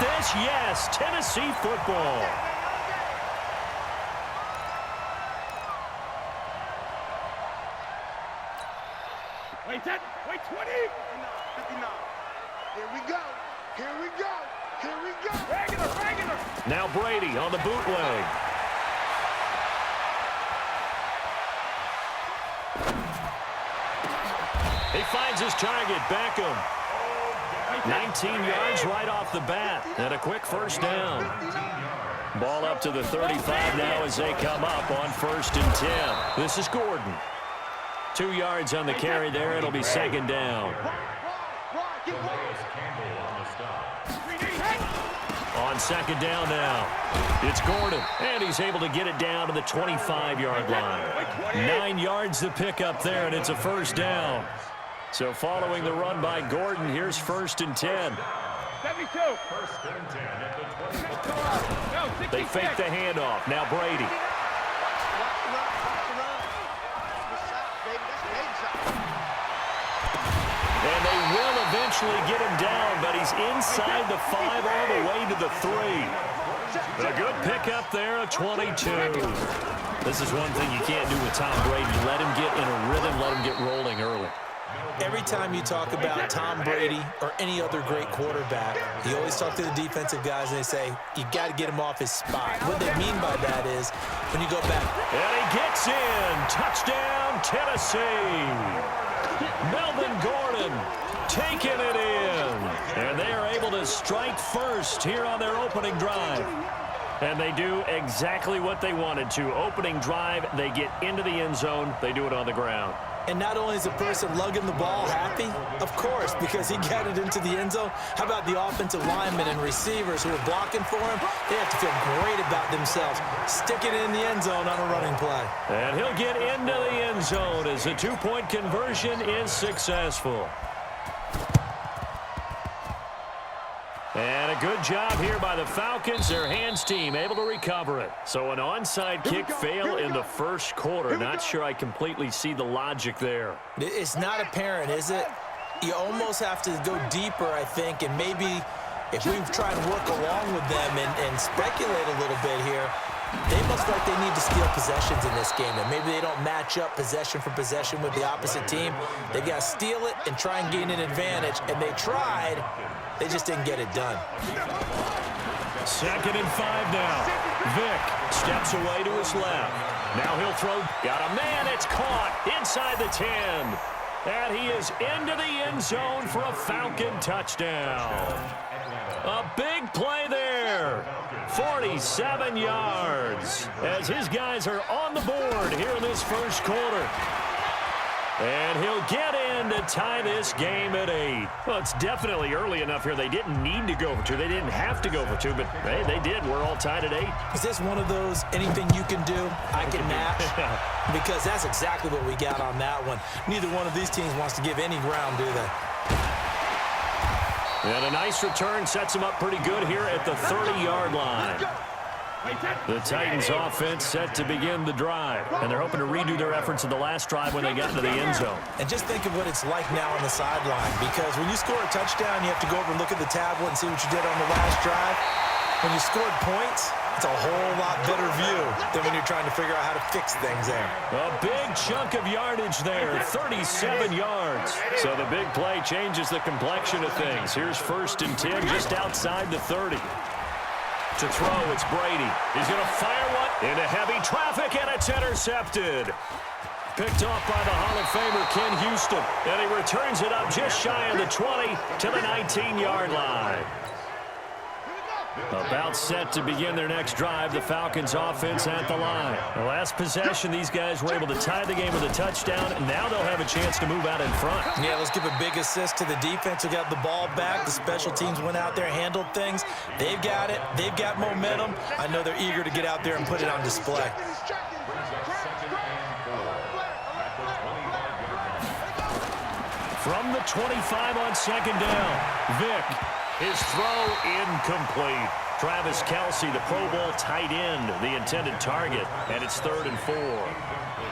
this? Yes, Tennessee football. Wait 10, wait 20. 59. Here we go. Here we go. Here we go. Regular. Now Brady on the bootleg. He finds his target, Beckham. 19 yards right off the bat, and a quick first down. Ball up to the 35 now as they come up on 1st and 10. This is Gordon. 2 yards on the carry there. It'll be 2nd down. On 2nd down now, it's Gordon, and he's able to get it down to the 25-yard line. 9 yards to pick up there, and it's a first down. So following the run by Gordon, here's 1st and 10. 72. They fake the handoff. Now Brady. And they will eventually get him down, but he's inside the 5 all the way to the 3. A good pickup there, a 22. This is one thing you can't do with Tom Brady. Let him get in a rhythm, let him get rolling early. Every time you talk about Tom Brady or any other great quarterback, you always talk to the defensive guys and they say, you got to get him off his spot. What they mean by that is when you go back. And he gets in. Touchdown, Tennessee. Melvin Gordon taking it in. And they are able to strike first here on their opening drive. And they do exactly what they wanted to. Opening drive, they get into the end zone. They do it on the ground. And not only is the person lugging the ball happy, of course, because he got it into the end zone. How about the offensive linemen and receivers who are blocking for him? They have to feel great about themselves. Sticking it in the end zone on a running play. And he'll get into the end zone as the 2-point conversion is successful. And a good job here by the Falcons. Their hands team able to recover it. So an onside kick fail in the first quarter. Not sure I completely see the logic there. It's not apparent, is it? You almost have to go deeper, I think, and maybe if we try and work along with them and speculate a little bit here, they must feel like they need to steal possessions in this game, and maybe they don't match up possession for possession with the opposite team. They got to steal it and try and gain an advantage, and they tried. They just didn't get it done. 2nd and 5 now. Vick steps away to his left. Now he'll throw. Got a man. It's caught inside the 10. And he is into the end zone for a Falcon touchdown. A big play there. 47 yards as his guys are on the board here in this first quarter. And he'll get in to tie this game at 8. Well, it's definitely early enough here. They didn't need to go for 2. They didn't have to go for 2, but hey, they did. We're all tied at 8. Is this one of those anything you can do, I can match? Because that's exactly what we got on that one. Neither one of these teams wants to give any ground, do they? And a nice return sets them up pretty good here at the 30-yard line. The Titans offense set to begin the drive, and they're hoping to redo their efforts in the last drive when they got into the end zone. And just think of what it's like now on the sideline, because when you score a touchdown, you have to go over and look at the tablet and see what you did on the last drive. When you scored points, it's a whole lot better view than when you're trying to figure out how to fix things there. A big chunk of yardage there, 37 yards. So the big play changes the complexion of things. Here's 1st and 10 just outside the 30. To throw, it's Brady. He's going to fire one into heavy traffic, and it's intercepted. Picked off by the Hall of Famer Ken Houston, and he returns it up just shy of the 20 to the 19-yard line. About set to begin their next drive, the Falcons offense at the line. The last possession, these guys were able to tie the game with a touchdown, and now they'll have a chance to move out in front. Yeah, let's give a big assist to the defense who got the ball back. The special teams went out there, handled things. They've got it. They've got momentum. I know they're eager to get out there and put it on display. From the 25 on 2nd down, Vick. His throw incomplete. Travis Kelce, the Pro Bowl tight end, the intended target, and it's 3rd and 4.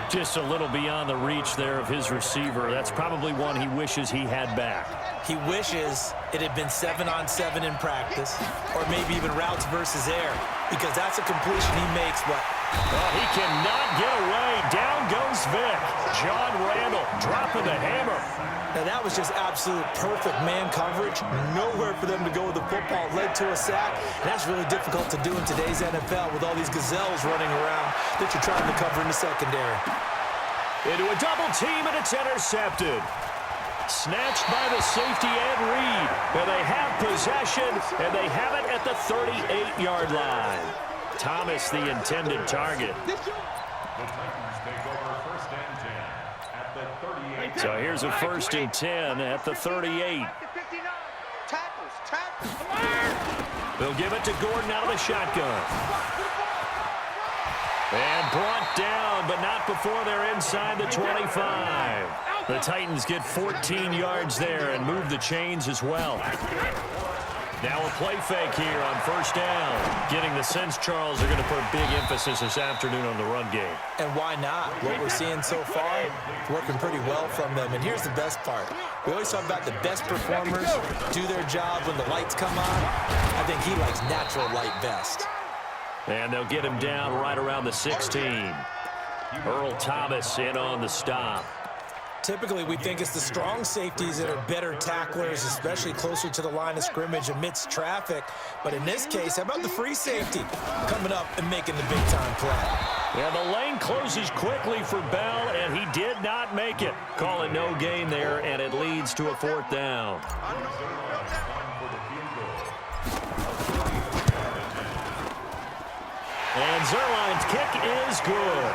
Just a little beyond the reach there of his receiver. That's probably one he wishes he had back. He wishes it had been 7-on-7 in practice, or maybe even routes versus air, because that's a completion he makes, but he cannot get away. Down goes Vic. John Randall dropping the hammer. Now that was just absolute perfect man coverage. Nowhere for them to go with the football. Led to a sack. And that's really difficult to do in today's NFL with all these gazelles running around that you're trying to cover in the secondary. Into a double team, and it's intercepted. Snatched by the safety Ed Reed. And they have possession, and they have it at the 38-yard line. Thomas, the intended target. So here's a 1st and 10 at the 38. They'll give it to Gordon out of the shotgun. And brought down, but not before they're inside the 25. The Titans get 14 yards there and move the chains as well. Now a play fake here on 1st down. Getting the sense Charles are going to put a big emphasis this afternoon on the run game. And why not? What we're seeing so far, working pretty well from them. And here's the best part. We always talk about the best performers do their job when the lights come on. I think he likes natural light best. And they'll get him down right around the 16. Earl Thomas in on the stop. Typically, we think it's the strong safeties that are better tacklers, especially closer to the line of scrimmage amidst traffic. But in this case, how about the free safety coming up and making the big-time play? Yeah, the lane closes quickly for Bell, and he did not make it. Call it no gain there, and it leads to a 4th down. And Zerline's kick is good.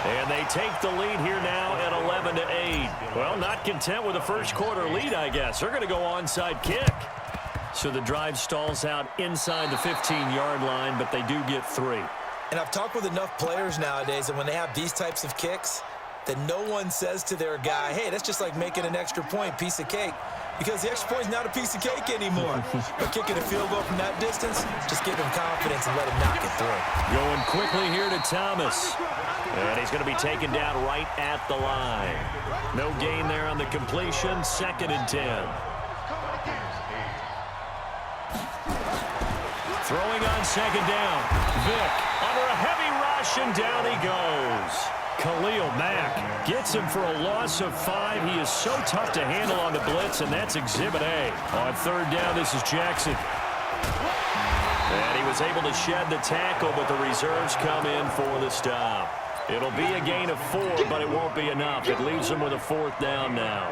And they take the lead here now at 11-8. Well, not content with a first quarter lead, I guess. They're going to go onside kick. So the drive stalls out inside the 15-yard line, but they do get 3. And I've talked with enough players nowadays that when they have these types of kicks, that no one says to their guy, hey, that's just like making an extra point, piece of cake. Because the extra point's not a piece of cake anymore. But kicking a field goal from that distance, just give him confidence and let him knock it through. Going quickly here to Thomas. And he's going to be taken down right at the line. No gain there on the completion. 2nd and 10. Throwing on 2nd down. Vic under a heavy rush, and down he goes. Khalil Mack gets him for a loss of 5. He is so tough to handle on the blitz, and that's Exhibit A. On 3rd down, this is Jackson. And he was able to shed the tackle, but the reserves come in for the stop. It'll be a gain of 4, but it won't be enough. It leaves them with a 4th down now.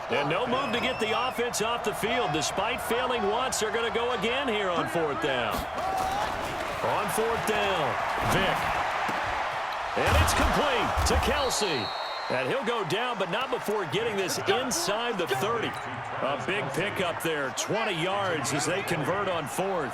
And no move to get the offense off the field. Despite failing once, they're going to go again here on 4th down. On 4th down, Vic. And it's complete to Kelce. And he'll go down, but not before getting this inside the 30. A big pickup there, 20 yards as they convert on 4th.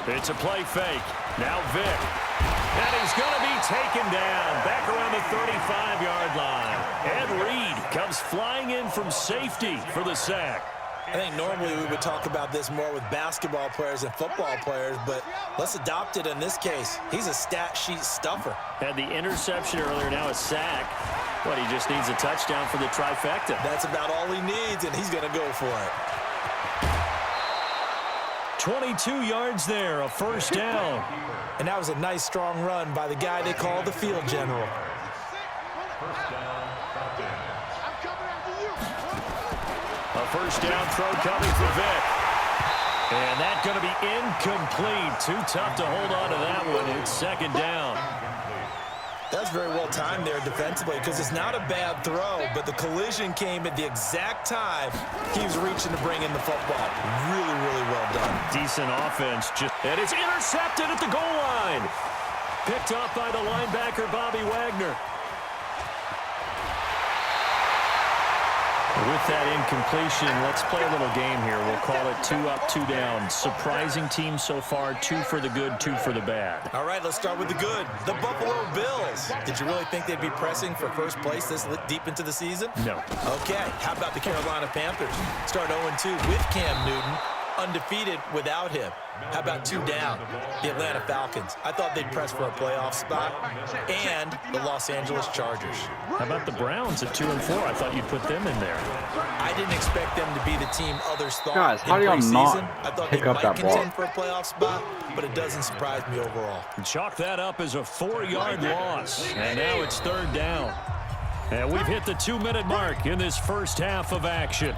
It's a play fake. Now Vic. And he's going to be taken down back around the 35-yard line. Ed Reed comes flying in from safety for the sack. I think normally we would talk about this more with basketball players and football players, but let's adopt it in this case. He's a stat sheet stuffer. Had the interception earlier, now a sack. But he just needs a touchdown for the trifecta. That's about all he needs, and he's going to go for it. 22 yards there, a 1st down. And that was a nice, strong run by the guy they call the field general. A 1st down throw coming for Vic. And that's going to be incomplete. Too tough to hold on to that one. It's 2nd down. That's very well timed there defensively because it's not a bad throw, but the collision came at the exact time he was reaching to bring in the football. Really, really well done. Decent offense. And it's intercepted at the goal line. Picked up by the linebacker, Bobby Wagner. With that incompletion, let's play a little game here. We'll call it 2 up, 2 down. Surprising team so far, 2 for the good, 2 for the bad. All right, let's start with the good. The Buffalo Bills. Did you really think they'd be pressing for first place this deep into the season? No. Okay, how about the Carolina Panthers? Start 0-2 with Cam Newton, undefeated without him. How about 2 down? The Atlanta Falcons. I thought they'd press for a playoff spot. And the Los Angeles Chargers. How about the Browns at 2 and 4? I thought you'd put them in there. I didn't expect them to be the team others thought. Guys, how in do y'all preseason. not I thought pick they up might that ball? contend for a playoff spot, but it doesn't surprise me overall. Chalk that up as a 4-yard loss. And now it's 3rd down. And we've hit the 2-minute mark in this first half of action.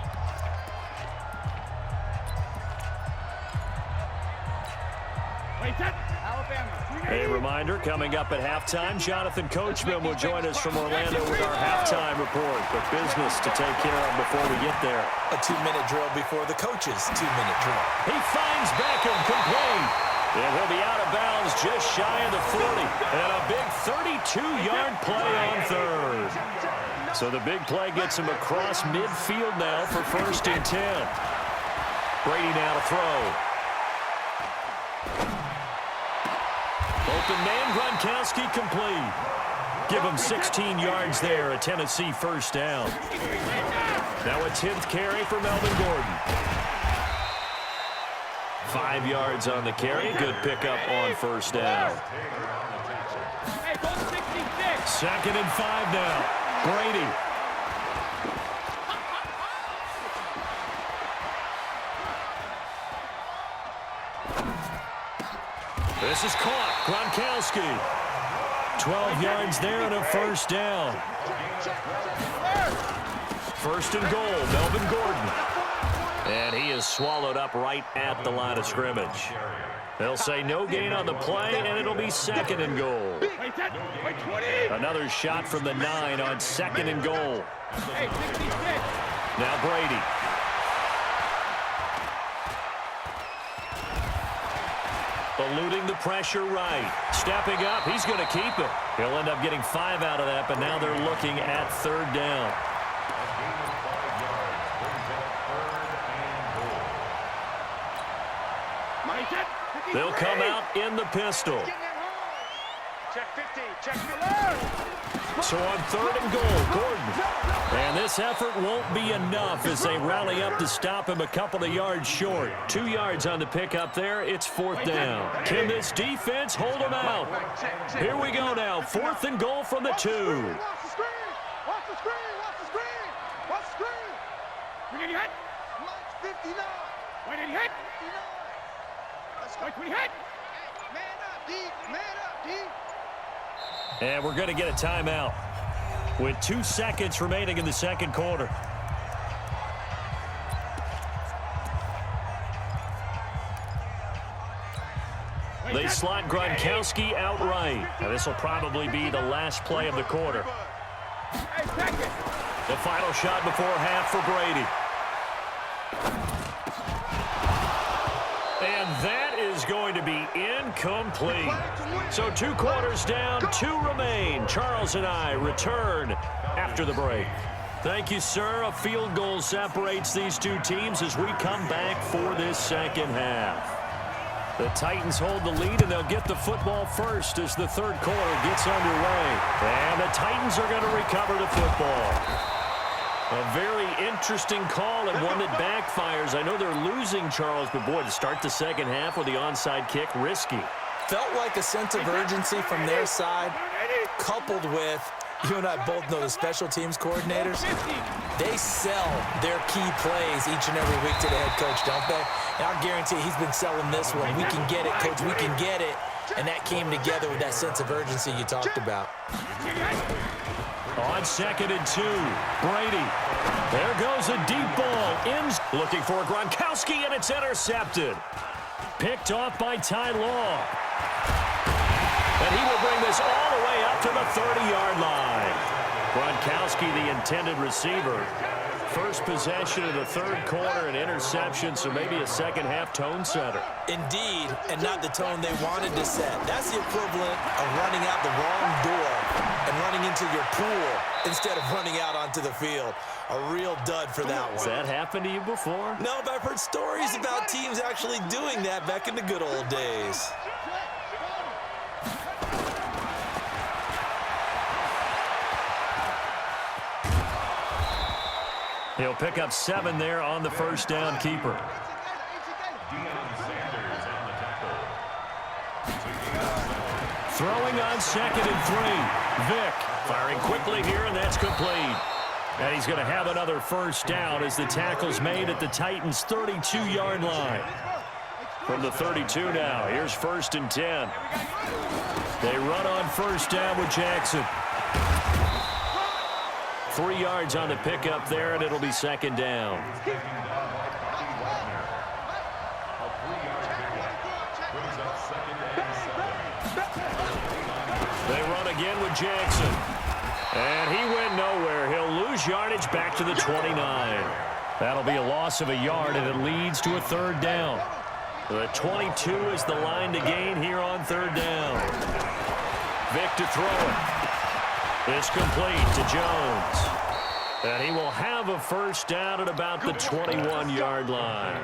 A reminder, coming up at halftime, Jonathan Coachman will join us from Orlando with our halftime report. But business to take care of before we get there. A 2-minute drill before the coach's 2-minute drill. He finds Beckham complete. And he'll be out of bounds just shy of the 40. And a big 32-yard play on 3rd. So the big play gets him across midfield now for 1st and 10. Brady now to throw. Open man, Gronkowski complete. Give him 16 yards there, a Tennessee 1st down. Now a 10th carry for Melvin Gordon. 5 yards on the carry. Good pickup on 1st down. 2nd and 5 now. Brady. This is caught. Gronkowski. 12 yards there and a 1st down. 1st and goal, Melvin Gordon. And he is swallowed up right at the line of scrimmage. They'll say no gain on the play, and it'll be 2nd and goal. Another shot from the 9 on 2nd and goal. Now Brady. Eluding the pressure right. Stepping up, he's going to keep it. He'll end up getting 5 out of that, but now they're looking at 3rd down. They'll come out in the pistol. Check 50, check 50. So on 3rd and goal, Gordon. And this effort won't be enough as they rally up to stop him a couple of yards short. 2 yards on the pickup there. It's 4th down. Can this defense hold them out? Here we go now. 4th and goal from the 2. Watch the screen. Watch the screen. Watch the screen. Watch the screen. We need hit. Watch 59. We need hit. 59. Let's go. We hit. Man up, D. Man up, D. And we're going to get a timeout with 2 seconds remaining in the 2nd quarter. They slot Gronkowski outright. Now this will probably be the last play of the quarter. The final shot before half for Brady. And that is going to be incomplete. So 2 quarters down, 2 remain. Charles and I return after the break. Thank you, sir. A field goal separates these 2 teams as we come back for this 2nd half. The Titans hold the lead, and they'll get the football first as the 3rd quarter gets underway. And the Titans are going to recover the football. A very interesting call and one that backfires. I know they're losing, Charles, but boy, to start the 2nd half with the onside kick, risky. Felt like a sense of urgency from their side, coupled with, you and I both know the special teams coordinators, they sell their key plays each and every week to the head coach, don't they? And I'll guarantee he's been selling this one. We can get it, coach, we can get it. And that came together with that sense of urgency you talked about. On 2nd and 2, Brady. There goes a deep ball. Ends looking for Gronkowski, and it's intercepted. Picked off by Ty Law. And he will bring this all the way up to the 30-yard line. Gronkowski, the intended receiver, first possession of the third quarter, an interception, so maybe a second-half tone setter. Indeed, and not the tone they wanted to set. That's the equivalent of running out the wrong door and running into your pool instead of running out onto the field. A real dud for that one. Has that happened to you before? No, but I've heard stories about teams actually doing that back in the good old days. He'll pick up 7 there on the first down keeper. Throwing on 2nd and 3. Vick firing quickly here, and that's complete. And he's going to have another first down as the tackle's made at the Titans' 32-yard line. From the 32 now, here's 1st and 10. They run on first down with Jackson. 3 yards on the pickup there, and it'll be 2nd down. They run again with Jackson. And he went nowhere. He'll lose yardage back to the 29. That'll be a loss of a yard, and it leads to a 3rd down. The 22 is the line to gain here on 3rd down. Vick to throw it. It's complete to Jones. And he will have a first down at about the 21-yard line.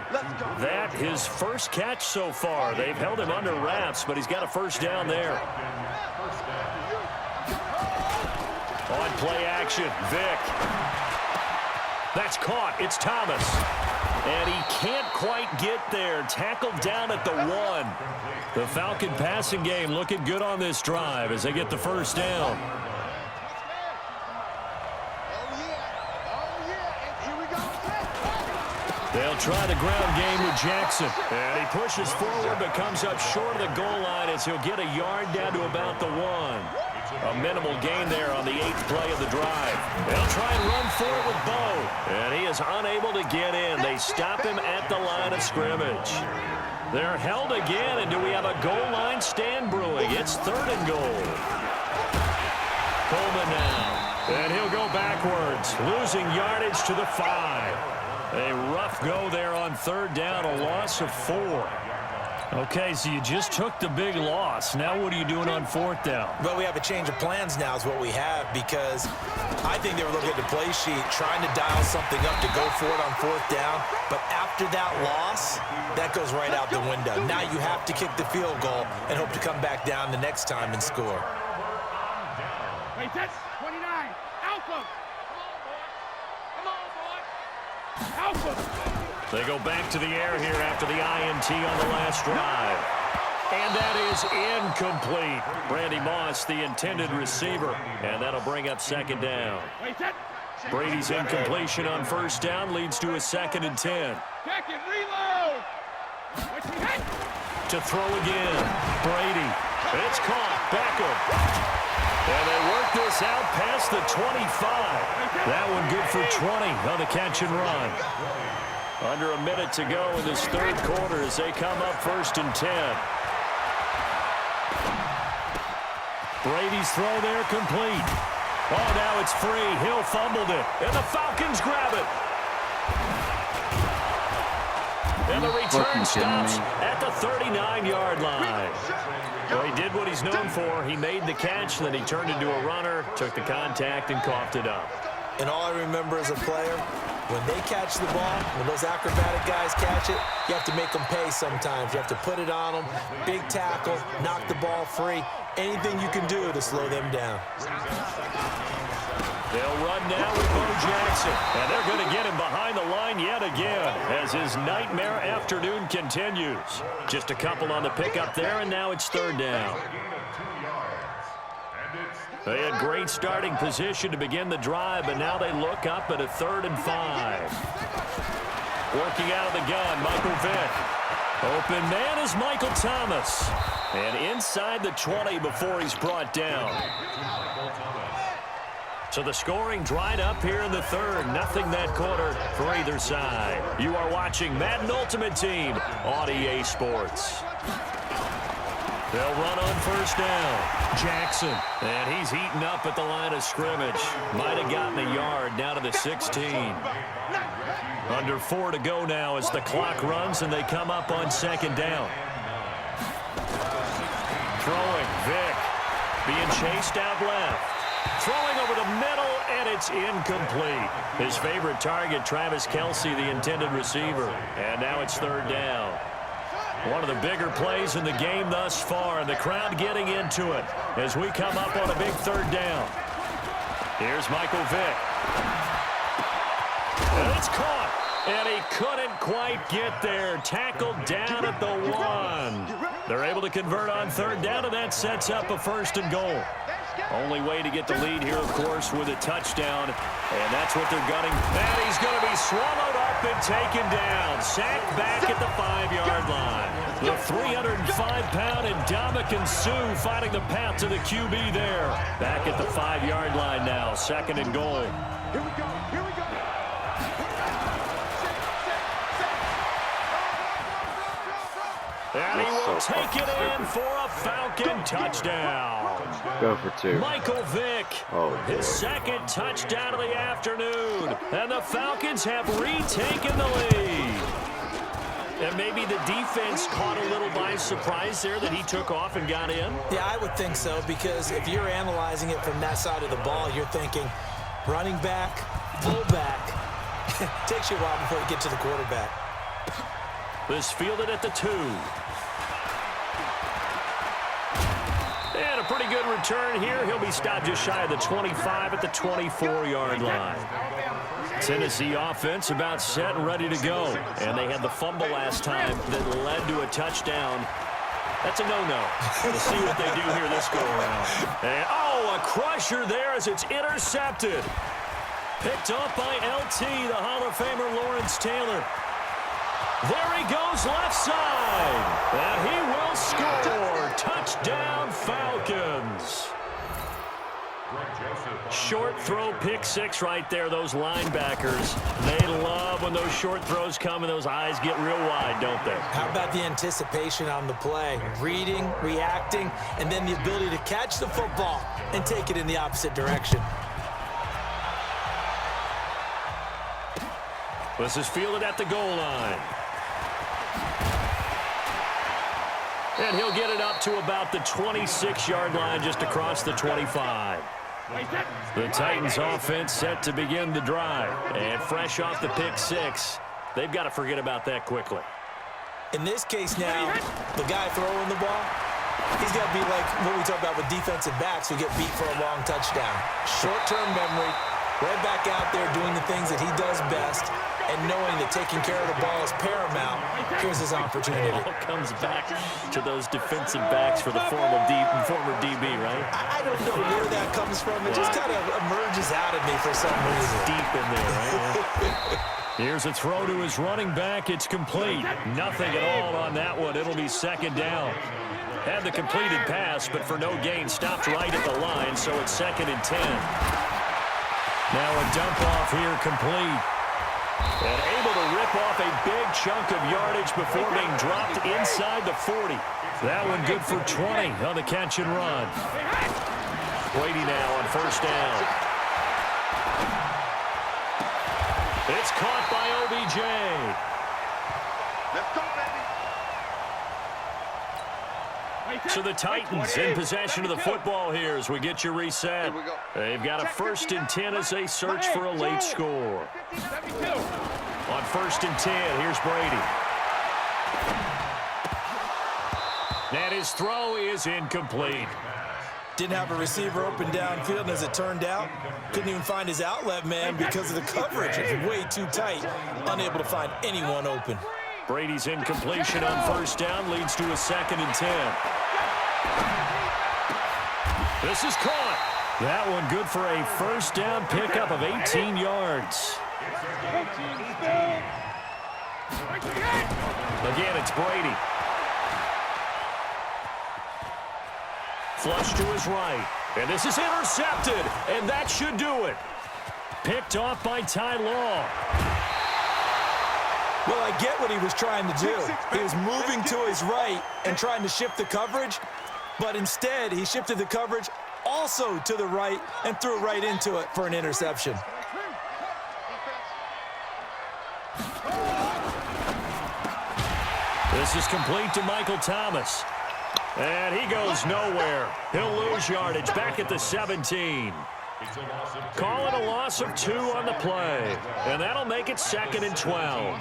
That his first catch so far. They've held him under wraps, but he's got a first down there. On play action, Vick. That's caught. It's Thomas. And he can't quite get there. Tackled down at the 1. The Falcon passing game looking good on this drive as they get the first down. They'll try the ground game with Jackson. And he pushes forward but comes up short of the goal line as he'll get a yard down to about the 1. A minimal gain there on the 8th play of the drive. They'll try and run for it with Bo. And he is unable to get in. They stop him at the line of scrimmage. They're held again, and do we have a goal line stand brewing? It's 3rd and goal. Coleman now. And he'll go backwards, losing yardage to the 5. A rough go there on 3rd down, a loss of 4. Okay, so you just took the big loss. Now what are you doing on 4th down? Well, we have a change of plans now is what we have, because I think they were looking at the play sheet, trying to dial something up to go for it on 4th down. But after that loss, that goes right out the window. Now you have to kick the field goal and hope to come back down the next time and score. Wait, that's 29. Alpha. Alpha. They go back to the air here after the INT on the last drive. And that is incomplete. Randy Moss, the intended receiver. And that'll bring up 2nd down. Brady's incompletion on 1st down leads to a 2nd and 10. Second reload. To throw again. Brady. It's caught. Beckham. And they work this out past the 25. That one good for 20 on the catch and run. Under a minute to go in this 3rd quarter as they come up 1st and 10. Brady's throw there complete. Oh, now it's free. Hill fumbled it. And the Falcons grab it. And the return stops at the 39-yard line. Well, he did what he's known for. He made the catch, then he turned into a runner, took the contact, and coughed it up. And all I remember as a player, when they catch the ball, when those acrobatic guys catch it, you have to make them pay sometimes. You have to put it on them, big tackle, knock the ball free, anything you can do to slow them down. They'll run now with Bo Jackson, and they're going to get him behind the line yet again as his nightmare afternoon continues. Just a couple on the pickup there, and now it's 3rd down. They had great starting position to begin the drive, but now they look up at a 3rd and 5. Working out of the gun, Michael Vick. Open man is Michael Thomas. And inside the 20 before he's brought down. So the scoring dried up here in the 3rd. Nothing that quarter for either side. You are watching Madden Ultimate Team on EA Sports. They'll run on first down. Jackson. And he's heating up at the line of scrimmage. Might have gotten a yard down to the 16. Under 4 to go now as the clock runs and they come up on second down. Throwing, Vick. Being chased out left. Throwing over the middle, and it's incomplete. His favorite target, Travis Kelce, the intended receiver. And now it's third down. One of the bigger plays in the game thus far, and the crowd getting into it as we come up on a big third down. Here's Michael Vick. And it's caught, and he couldn't quite get there. Tackled down at the 1. They're able to convert on third down, and that sets up a first and goal. Only way to get the lead here, of course, with a touchdown, and that's what they're gunning. And he's going to be swallowed up and taken down. Sacked back at the 5-yard line. The 305-pound Ndamukong Suh finding the path to the QB there. Back at the 5-yard line now, second and goal. Here we go. Here we go. And he will take it in for a Falcon touchdown. Go for 2. Michael Vick, his second touchdown of the afternoon. And the Falcons have retaken the lead. And maybe the defense caught a little by surprise there that he took off and got in. Yeah, I would think so, because if you're analyzing it from that side of the ball, you're thinking running back, fullback. Takes you a while before you get to the quarterback. This fielded at the 2. And a pretty good return here. He'll be stopped just shy of the 25 at the 24-yard line. Tennessee offense about set and ready to go. And they had the fumble last time that led to a touchdown. That's a no-no. We'll see what they do here this go-around. And, a crusher there as it's intercepted. Picked up by LT, the Hall of Famer Lawrence Taylor. There he goes left side. And he will score. Touchdown, Falcons. Short throw, pick 6 right there, those linebackers. They love when those short throws come and those eyes get real wide, don't they? How about the anticipation on the play? Reading, reacting, and then the ability to catch the football and take it in the opposite direction. This is fielded at the goal line. And he'll get it up to about the 26-yard line, just across the 25. The Titans offense set to begin the drive. And fresh off the pick 6, they've got to forget about that quickly. In this case now, the guy throwing the ball, he's got to be like what we talk about with defensive backs who get beat for a long touchdown. Short-term memory, right back out there doing the things that he does best, and knowing that taking care of the ball is paramount. Here's his opportunity. It all comes back to those defensive backs for the former DB, right? I don't know where that comes from. It just kind of emerges out of me for some reason. Deep in there, right? Here's a throw to his running back. It's complete. Nothing at all on that one. It'll be second down. Had the completed pass, but for no gain, stopped right at the line, so it's 2nd and 10. Now a dump off here complete. And able to rip off a big chunk of yardage before being dropped inside the 40. That one good for 20 on the catch and run. Brady now on first down. It's caught by OBJ. Let's go, baby. So the Titans in possession of the football here as we get you reset. They've got a 1st and 10 as they search for a late score. On 1st and 10, here's Brady. And his throw is incomplete. Didn't have a receiver open downfield, and as it turned out, couldn't even find his outlet man because of the coverage. It's way too tight, unable to find anyone open. Brady's incompletion on first down leads to a 2nd and 10. This is caught. That one good for a first down pickup of 18 yards. Again, it's Brady. Flush to his right. And this is intercepted. And that should do it. Picked off by Ty Law. Well, I get what he was trying to do. He was moving to his right and trying to shift the coverage, but instead he shifted the coverage also to the right and threw right into it for an interception. This is complete to Michael Thomas. And he goes nowhere. He'll lose yardage back at the 17. Call it a loss of 2 on the play. And that'll make it 2nd and 12.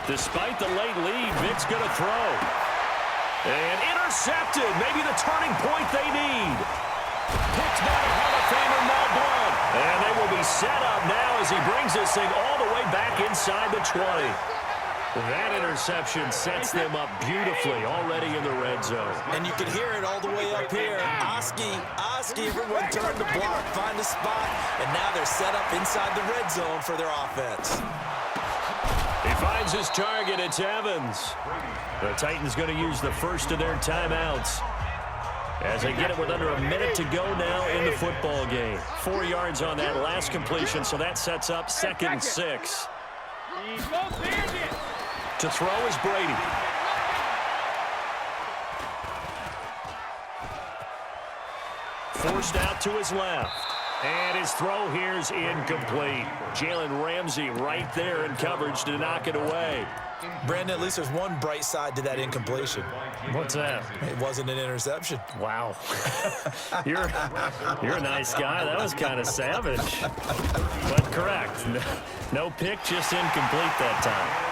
Despite the late lead, Vic's going to throw. And intercepted. Maybe the turning point they need. Picked by the Hall of Famer Mel Blount. And they will be set up now as he brings this thing all the way back inside the 20. That interception sets them up beautifully already in the red zone. And you can hear it all the way up here. Oski, everyone turned to block, find a spot, and now they're set up inside the red zone for their offense. He finds his target. It's Evans. The Titans going to use the first of their timeouts as they get it with under a minute to go now in the football game. 4 yards on that last completion, so that sets up 2nd and 6. To throw is Brady. Forced out to his left. And his throw here is incomplete. Jalen Ramsey right there in coverage to knock it away. Brandon, at least there's one bright side to that incompletion. What's that? It wasn't an interception. Wow. You're a nice guy. That was kind of savage. But correct. No pick, just incomplete that time.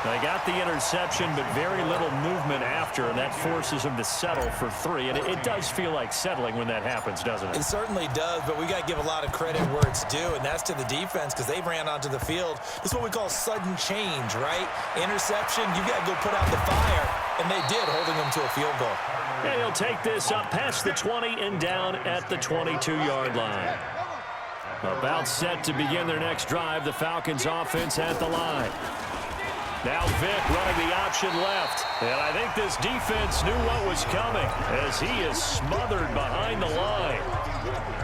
They got the interception, but very little movement after, and that forces them to settle for 3. And it does feel like settling when that happens, doesn't it? It certainly does, but we got to give a lot of credit where it's due, and that's to the defense because they ran onto the field. This is what we call sudden change, right? Interception, you got to go put out the fire, and they did, holding them to a field goal. And he'll take this up past the 20 and down at the 22-yard line. About set to begin their next drive, the Falcons offense at the line. Now Vic running the option left. And I think this defense knew what was coming as he is smothered behind the line.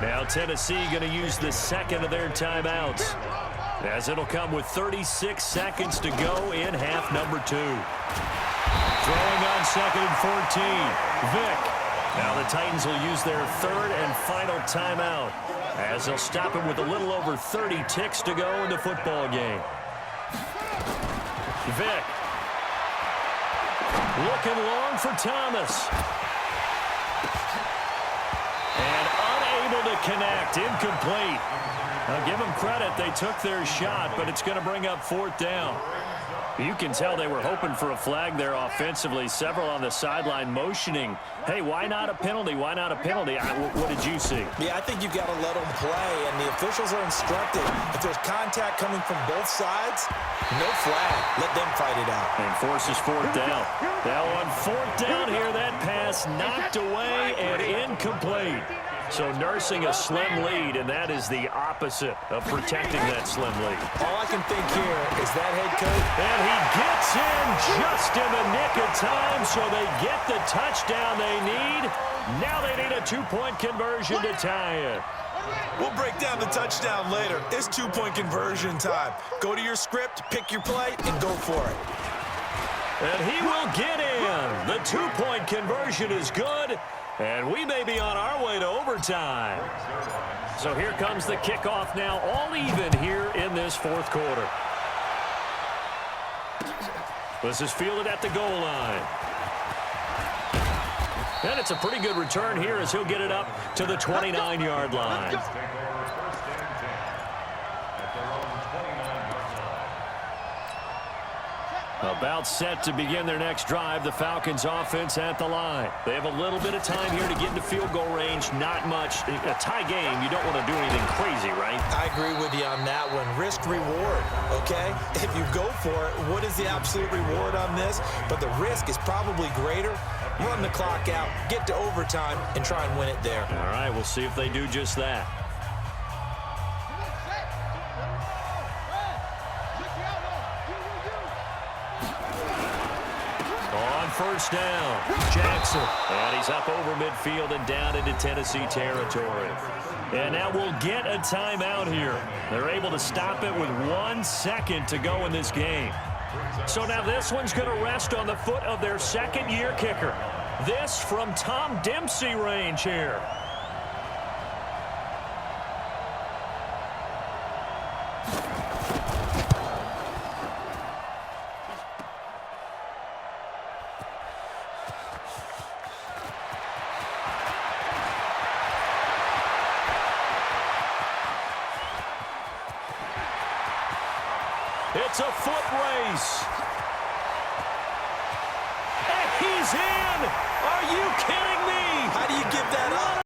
Now Tennessee going to use the second of their timeouts as it'll come with 36 seconds to go in half number 2. Throwing on 2nd and 14. Vic. Now the Titans will use their 3rd and final timeout as they'll stop him with a little over 30 ticks to go in the football game. Vic. Looking long for Thomas. And unable to connect. Incomplete. Now give them credit. They took their shot, but it's going to bring up 4th down. You can tell they were hoping for a flag there offensively. Several on the sideline motioning. Hey, why not a penalty? Why not a penalty? What did you see? Yeah, I think you've got to let them play, and the officials are instructed. If there's contact coming from both sides, no flag. Let them fight it out. And forces 4th down. Now on 4th down here, that pass knocked away and incomplete. So nursing a slim lead, and that is the opposite of protecting that slim lead. All I can think here is that head coach. And he gets in just in the nick of time, so they get the touchdown they need. Now they need a 2-point conversion to tie it. We'll break down the touchdown later. It's 2-point conversion time. Go to your script, pick your play, and go for it. And he will get in. The 2-point conversion is good. And we may be on our way to overtime. So here comes the kickoff now, all even here in this 4th quarter. This is fielded at the goal line. And it's a pretty good return here as he'll get it up to the 29-yard line. About set to begin their next drive, the Falcons offense at the line. They have a little bit of time here to get into field goal range, not much. A tie game, you don't want to do anything crazy, right? I agree with you on that one. Risk reward, okay? If you go for it, what is the absolute reward on this? But the risk is probably greater. Run the clock out, get to overtime, and try and win it there. All right, we'll see if they do just that. First down, Jackson. And he's up over midfield and down into Tennessee territory. And now we'll get a timeout here. They're able to stop it with 1 second to go in this game. So now this one's going to rest on the foot of their second-year kicker. This from Tom Dempsey range here. It's a foot race. And he's in. Are you kidding me? How do you give that up?